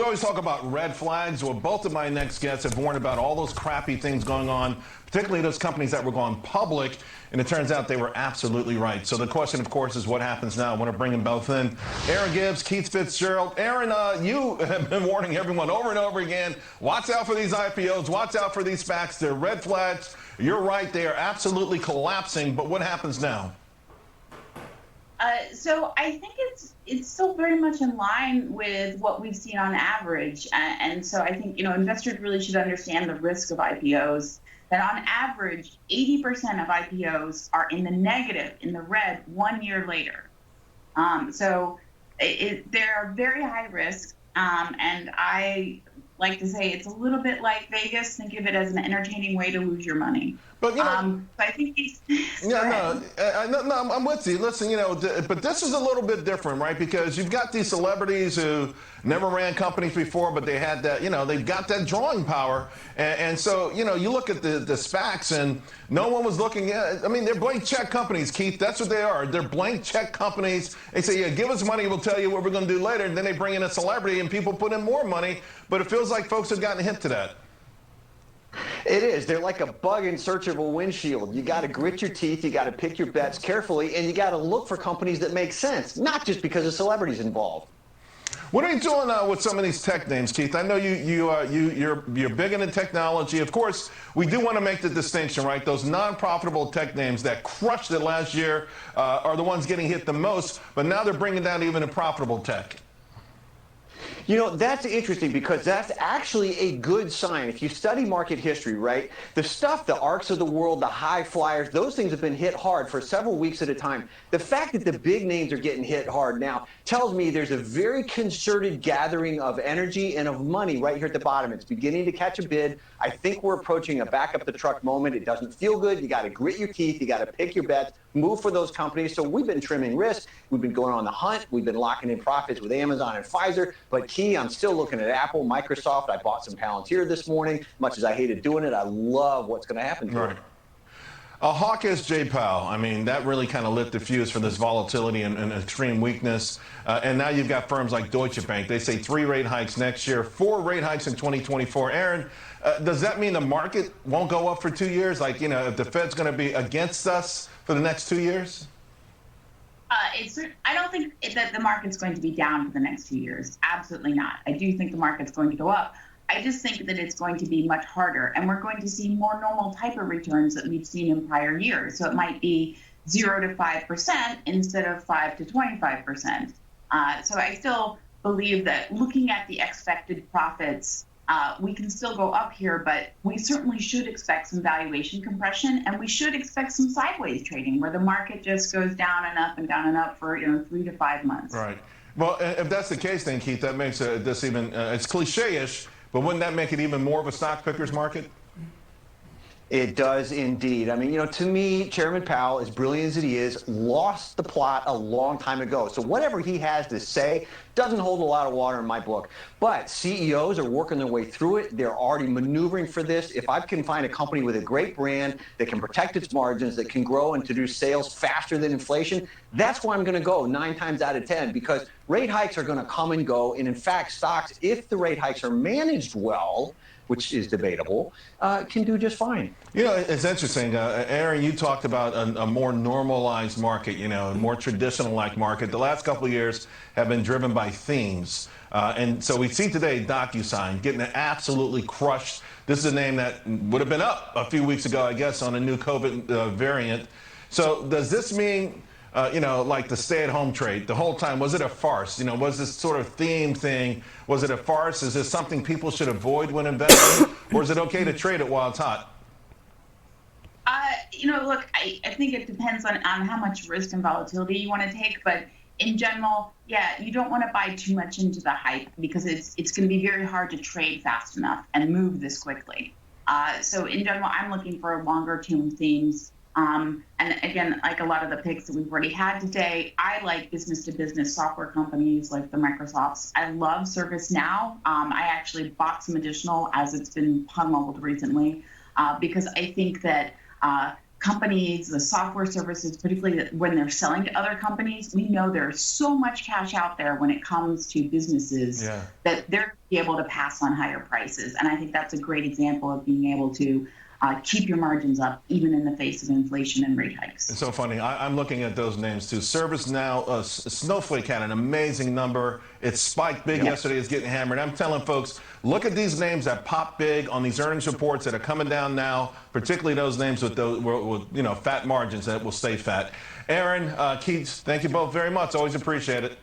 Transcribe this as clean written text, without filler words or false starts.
we always talk about red flags. Well, both of my next guests have warned about all those crappy things going on, particularly those companies that were going public, and it turns out they were absolutely right. So the question, of course, is what happens now? I want to bring them both in. Aaron Gibbs, Keith Fitzgerald. Aaron, you have been warning everyone over and over again, watch out for these IPOs, watch out for these SPACs. They're red flags. You're right, they are absolutely collapsing, but what happens now? So I think it's still very much in line with what we've seen on average. And so I think, investors really should understand the risk of IPOs, that on average, 80% of IPOs are in the negative, in the red, 1 year later. So they're very high risk. And I like to say it's a little bit like Vegas. Think of it as an entertaining way to lose your money. But I think these. No, I'm with you. Listen, but this is a little bit different, right? Because you've got these celebrities who never ran companies before, but they had that, they've got that drawing power. And so, you look at the SPACs and no one was looking at, they're blank check companies, Keith. That's what they are. They're blank check companies. They say, yeah, give us money, we'll tell you what we're going to do later. And then they bring in a celebrity and people put in more money. But it feels like folks have gotten a hint to that. It is. They're like a bug in search of a windshield. You got to grit your teeth, you got to pick your bets carefully, and you got to look for companies that make sense, not just because of celebrities involved. What are you doing with some of these tech names, Keith? I know you're big into technology. Of course, we do want to make the distinction, right? Those non-profitable tech names that crushed it last year are the ones getting hit the most, but now they're bringing down even a profitable tech. That's interesting because that's actually a good sign. If you study market history, right, the stuff, the ARKs of the world, the high flyers, those things have been hit hard for several weeks at a time. The fact that the big names are getting hit hard now tells me there's a very concerted gathering of energy and of money right here at the bottom. It's beginning to catch a bid. I think we're approaching a back up the truck moment. It doesn't feel good. You got to grit your teeth. You got to pick your bets, move for those companies. So we've been trimming risk. We've been going on the hunt. We've been locking in profits with Amazon and Pfizer. But key, I'm still looking at Apple, Microsoft. I bought some Palantir this morning. Much as I hated doing it, I love what's going to happen to it. A hawkish J. Powell, that really kind of lit the fuse for this volatility and extreme weakness. And now you've got firms like Deutsche Bank. They say 3 rate hikes next year, 4 rate hikes in 2024. Aaron, does that mean the market won't go up for 2 years? Like, if the Fed's going to be against us for the next 2 years? I don't think that the market's going to be down for the next 2 years. Absolutely not. I do think the market's going to go up. I just think that it's going to be much harder, and we're going to see more normal type of returns that we've seen in prior years. So it might be 0 to 5% instead of 5 to 25%. So I still believe that looking at the expected profits, we can still go up here, but we certainly should expect some valuation compression, and we should expect some sideways trading where the market just goes down and up for 3 to 5 months. Right. Well, if that's the case, then Keith, that makes this even it's cliche-ish. But wouldn't that make it even more of a stock picker's market? It does indeed. To me, Chairman Powell, as brilliant as he is, lost the plot a long time ago. So whatever he has to say doesn't hold a lot of water in my book. But CEOs are working their way through it. They're already maneuvering for this. If I can find a company with a great brand that can protect its margins, that can grow and to do sales faster than inflation, that's where I'm going to go 9 times out of 10, because rate hikes are going to come and go. And in fact, stocks, if the rate hikes are managed well, which is debatable, can do just fine. It's interesting. Aaron, you talked about a more normalized market, a more traditional-like market. The last couple of years have been driven by themes. And so we see today DocuSign getting absolutely crushed. This is a name that would have been up a few weeks ago, I guess, on a new COVID variant. So does this mean like the stay-at-home trade, the whole time, was it a farce? Was this sort of theme thing, was it a farce? Is this something people should avoid when investing? Or is it okay to trade it while it's hot? Look, I think it depends on how much risk and volatility you want to take. But in general, yeah, you don't want to buy too much into the hype because it's going to be very hard to trade fast enough and move this quickly. So in general, I'm looking for longer-term themes. And again, like a lot of the picks that we've already had today, I like business-to-business software companies like the Microsofts. I love ServiceNow. I actually bought some additional as it's been pummeled recently because I think that companies, the software services, particularly when they're selling to other companies, we know there's so much cash out there when it comes to businesses that they're able to pass on higher prices. And I think that's a great example of being able to keep your margins up even in the face of inflation and rate hikes. It's so funny. I'm looking at those names too. ServiceNow, Snowflake had an amazing number. It spiked big yesterday. It's getting hammered. I'm telling folks, look at these names that pop big on these earnings reports that are coming down now, particularly those names with those fat margins that will stay fat. Aaron, Keith, thank you both very much. Always appreciate it.